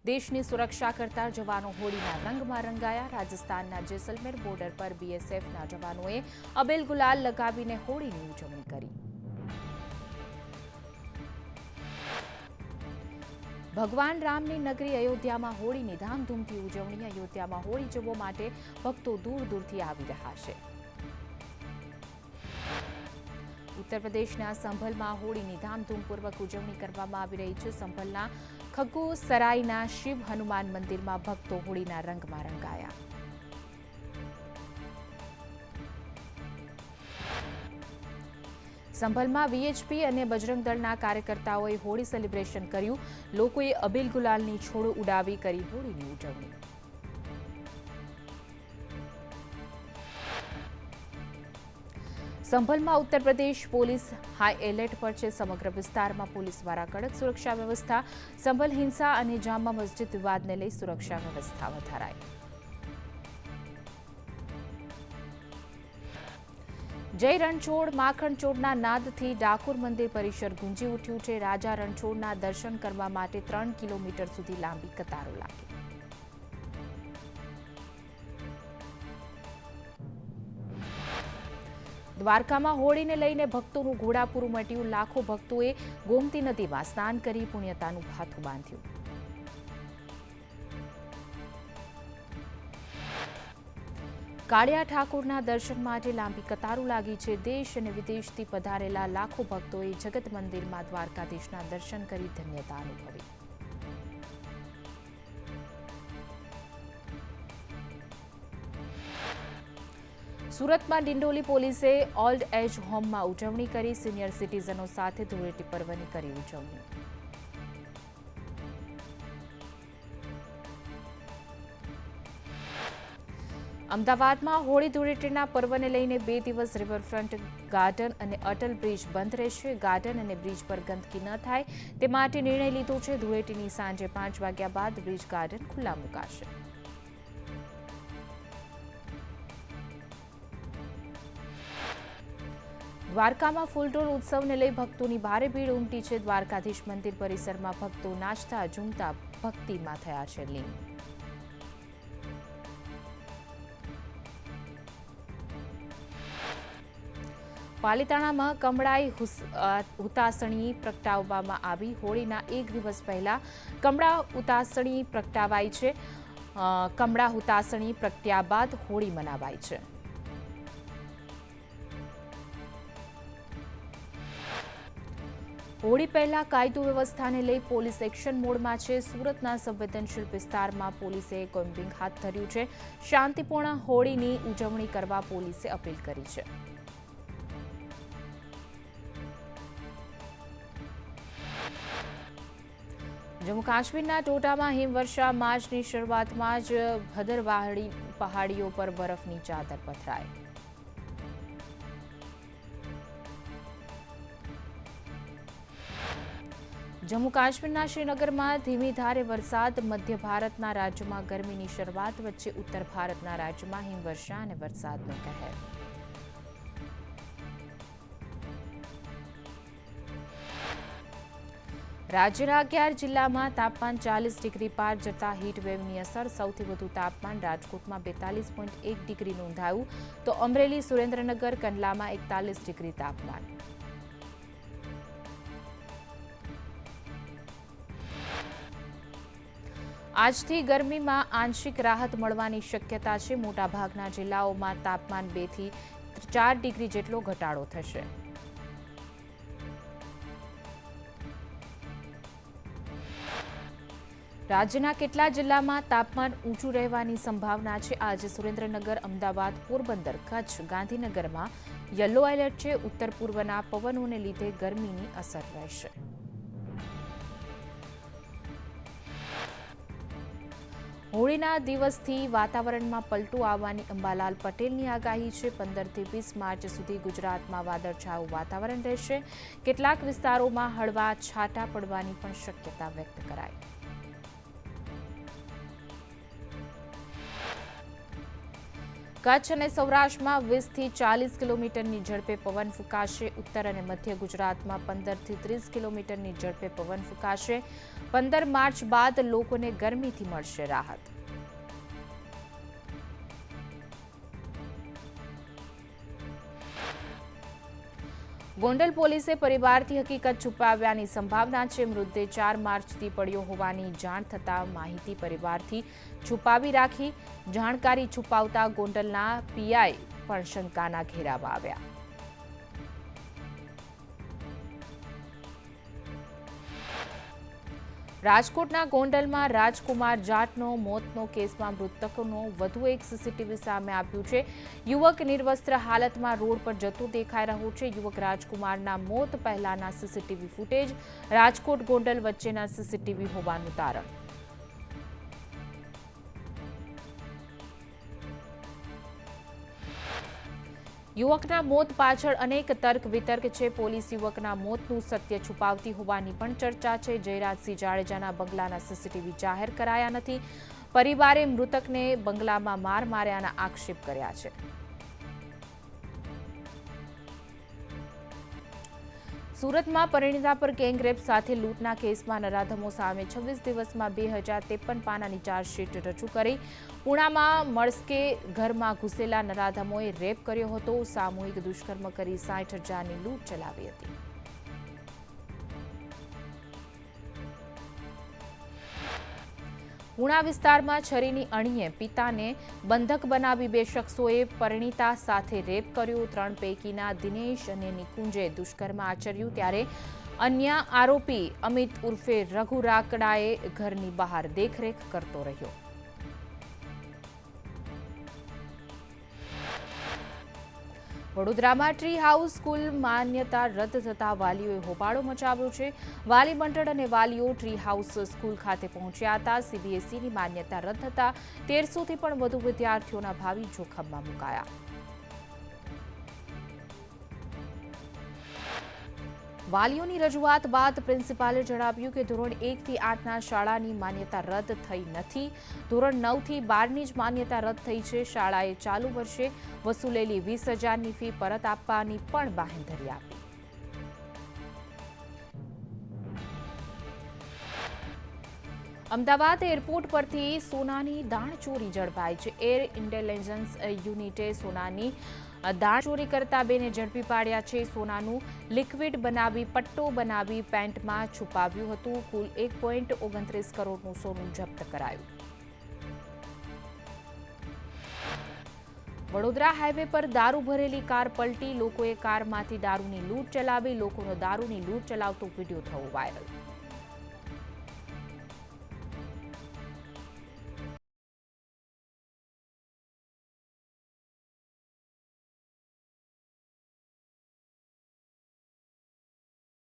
દેશની સુરક્ષા કરતા જવાનો હોળીના રંગમાં રંગાયા। રાજસ્થાનના જેસલમેર બોર્ડર પર બીએસએફના જવાનોએ અબીલ ગુલાલ લગાવીને હોળીની ઉજવણી કરી। ભગવાન રામની નગરી અયોધ્યામાં હોળીની ધામધૂમથી ઉજવણી। અયોધ્યામાં હોળી જોવા માટે ભક્તો દૂર દૂરથી આવી રહ્યા છે। उत्तर प्रदेशના સંભલમાં હોળીની ધામધૂમપૂર્વક ઉજવણી કરવામાં આવી રહી છે। સંભલના ખગ્ગુસરાયના શિવ હનુમાન મંદિરમાં ભક્તો હોળીના રંગમાં રંગાયા। સંભલમાં વીએચપી અને બજરંગ દળના કાર્યકર્તાઓએ હોળી સેલિબ્રેશન કર્યું। લોકોએ અબીલ ગુલાલની છોડો ઉડાવી કરી હોળીની ઉજવણી। સંભલમાં Uttar Pradesh police high alert પર છે। સમગ્ર વિસ્તારમાં પોલીસ દ્વારા કડક સુરક્ષા વ્યવસ્થા। સંભલ હિંસા અને જામા મસ્જિદ વિવાદને લઈ સુરક્ષા વ્યવસ્થા વધારાઈ। જય રણછોડ માખણચોડના નાદથી ડાકોર મંદિર પરિસર ગુંજી ઉઠ્યું છે। રાજા રણછોડના દર્શન કરવા માટે 3 કિલોમીટર સુધી લાંબી કતારો લાગી। દ્વારકામાં હોળીને લઈને ભક્તોનું ઘોડાપૂરું મટ્યું। લાખો ભક્તોએ ગોમતી નદીમાં સ્નાન કરી પુણ્યતાનું ભાથું બાંધ્યું। કાળિયા ઠાકોરના દર્શન માટે લાંબી કતારો લાગી છે। દેશ અને વિદેશથી પધારેલા લાખો ભક્તોએ જગત મંદિરમાં દ્વારકાધીશના દર્શન કરી ધન્યતા અનુભવી। સુરતમાં ડિંડોલી પોલીસે ઓલ્ડ એજ હોમમાં ઉજવણી કરી। સિનિયર સિટીઝનો સાથે ધૂળેટી પર્વની કરી ઉજવણી। અમદાવાદમાં હોળી ધૂળેટીના પર્વને લઈને 2 દિવસ રિવરફ્રન્ટ ગાર્ડન અને અટલ બ્રિજ બંધ રહેશે। ગાર્ડન અને બ્રિજ પર ગંદકી ન થાય તે માટે નિર્ણય લીધો છે। ધૂળેટીની સાંજે 5 વાગ્યા બાદ બ્રિજ ગાર્ડન ખુલ્લા મુકાશે। દ્વારકામાં ફૂલટોળ ઉત્સવને લઈ ભક્તોની ભારે ભીડ ઉમટી છે। દ્વારકાધીશ મંદિર પરિસરમાં ભક્તો નાચતા ઝૂમતા ભક્તિમાં થયા છે લીન। પાલિતાણામાં કમળાઈ હુતાસણી પ્રગટાવવામાં આવી। હોળીના 1 દિવસ પહેલા કમળા હુતાસણી પ્રગટાવાઈ છે। કમળા હુતાસણી પ્રગટ્યા બાદ હોળી મનાવાઈ છે। હોળી પહેલા કાયદો વ્યવસ્થાને લઈ પોલીસ એક્શન મોડમાં છે। સુરતના સંવેદનશીલ વિસ્તારમાં પોલીસે કોમ્બિંગ હાથ ધર્યું છે। શાંતિપૂર્ણ હોળીની ઉજવણી કરવા પોલીસે અપીલ કરી છે। જમ્મુ કાશ્મીરના ટોટામાં હિમવર્ષા। માર્ચની શરૂઆતમાં જ ભદરવાહડી પહાડીઓ પર બરફની ચાદર પથરાઈ। જમ્મુ કાશ્મીરના શ્રીનગરમાં ધીમી ધારે વરસાદ। મધ્ય ભારતના રાજ્યોમાં ગરમીની શરૂઆત વચ્ચે ઉત્તર ભારતના રાજ્યોમાં હિમવર્ષા અને વરસાદનો કહેર। રાજ્યના 11 જિલ્લામાં તાપમાન 40 ડિગ્રી પાર જતા હીટવેવની અસર। સૌથી વધુ તાપમાન રાજકોટમાં 42.1 ડિગ્રી નોંધાયું તો અમરેલી, સુરેન્દ્રનગર, કંડલામાં 41 ડિગ્રી તાપમાન। આજથી ગરમીમાં આંશિક રાહત મળવાની શક્યતા છે। મોટાભાગના જિલ્લાઓમાં તાપમાન 2 થી 4 ડિગ્રી જેટલો ઘટાડો થશે। રાજ્યના કેટલા જિલ્લામાં તાપમાન ઊંચું રહેવાની સંભાવના છે। આજે સુરેન્દ્રનગર, અમદાવાદ, પોરબંદર, કચ્છ, ગાંધીનગરમાં યલો એલર્ટ છે। ઉત્તર પૂર્વના પવનોને લીધે ગરમીની અસર રહેશે। હોળીના દિવસથી વાતાવરણમાં પલટો આવવાની અંબાલાલ પટેલની આગાહી છે। 15 થી 20 માર્ચ સુધી ગુજરાતમાં વાદળછાયું વાતાવરણ રહેશે। કેટલાક વિસ્તારોમાં હળવા છાંટા પડવાની પણ શક્યતા વ્યક્ત કરાઈ। કચ્છ અને સૌરાષ્ટ્રમાં 20થી 40 કિલોમીટરની ઝડપે પવન ફૂંકાશે. ઉત્તર અને મધ્ય ગુજરાતમાં 15થી 30 કિલોમીટરની ઝડપે પવન ફૂંકાશે. 15 માર્ચ બાદ લોકોને ગરમીથી મળશે રાહત. ગોંડલ પોલીસે પરિવારથી હકીકત છુપાવ્યાની સંભાવના છે. મૃતદેહ 4 માર્ચથી પડ્યો હોવાની જાણ થતાં માહિતી પરિવારથી છુપાવી રાખી. જાણકારી છુપાવતા ગોંડલના પીઆઈ પણ શંકાના ઘેરામાં આવ્યા. રાજકોટના ગોંડલમાં રાજકુમાર જાટનો મોતનો કેસમાં મૃતકનો વધુ એક સીસીટીવી સામે આવ્યું છે. યુવક નિર્વસ્ત્ર હાલતમાં રોડ પર જતો દેખાઈ રહ્યો છે. યુવક રાજકુમારના મોત પહેલાના સીસીટીવી ફૂટેજ રાજકોટ ગોંડલ વચ્ચેના સીસીટીવી હોવાનું તારણ. યુવકના મોત પાછળ અનેક તર્ક વિતર્ક છે. પોલીસ યુવકના મોતનું સત્ય છુપાવતી હોવાની પણ ચર્ચા છે. જયરાજસિંહ જાડેજાના બંગલાના સીસીટીવી જાહેર કરાયા નથી. પરિવારે મૃતકને બંગલામાં માર માર્યાના આક્ષેપ કર્યા છે. સુરતમાં પરિણીતા પર ગેંગરેપ સાથે લૂંટના કેસમાં નરાધમો સામે 26 દિવસમાં 2053 પાનાની ચાર્જશીટ રજૂ કરી. પુણામાં મળસ્કે ઘરમાં ઘૂસેલા નરાધમોએ રેપ કર્યો હતો. સામૂહિક દુષ્કર્મ કરી 60,000ની લૂંટ ચલાવી હતી. પુણા વિસ્તારમાં છરીની અણીએ પિતાને બંધક બનાવી 2 શખ્સોએ પરિણીતા સાથે રેપ કર્યો. 3 પૈકીના દિનેશ અને નિકુંજે દુષ્કર્મ આચર્યું ત્યારે અન્ય આરોપી અમિત ઉર્ફે રઘુ રાકડાએ ઘરની બહાર દેખરેખ કરતો રહ્યો. વડોદરામાં ટ્રી હાઉસ સ્કૂલ માન્યતા રદ થતા વાલીઓએ હોબાળો મચાવ્યો છે. વાલી મંડળ અને વાલીઓ ટ્રી હાઉસ સ્કૂલ ખાતે પહોંચ્યા હતા. સીબીએસઈની માન્યતા રદ થતા 1300થી પણ વધુ વિદ્યાર્થીઓના ભાવિ જોખમમાં મુકાયા. વાલીઓની રજૂઆત બાદ પ્રિન્સિપાલે જણાવ્યું કે ધોરણ 1થી 8ના શાળાની માન્યતા રદ થઈ નથી. ધોરણ 9થી 12ની જ માન્યતા રદ થઈ છે. શાળાએ ચાલુ વર્ષે વસૂલેલી 20,000ની ફી પરત આપવાની પણ બાંહેધરી આપી. અમદાવાદ એરપોર્ટ પરથી સોનાની દાણચોરી ઝડપાઈ છે. એર ઇન્ટેલિજન્સ યુનિટે સોનાની દાણચોરી કરતા 2ને ઝડપી પાડ્યા છે. સોનાનું લિક્વિડ બનાવી પટ્ટો બનાવી પેન્ટમાં છુપાવ્યું હતું. કુલ 1.29 કરોડનું સોનું જપ્ત કરાયું. વડોદરા હાઈવે પર દારૂ ભરેલી કાર પલટી. લોકોએ કારમાંથી દારૂની લૂંટ ચલાવી. લોકોનો દારૂની લૂંટ ચલાવતો વિડીયો થયો વાયરલ.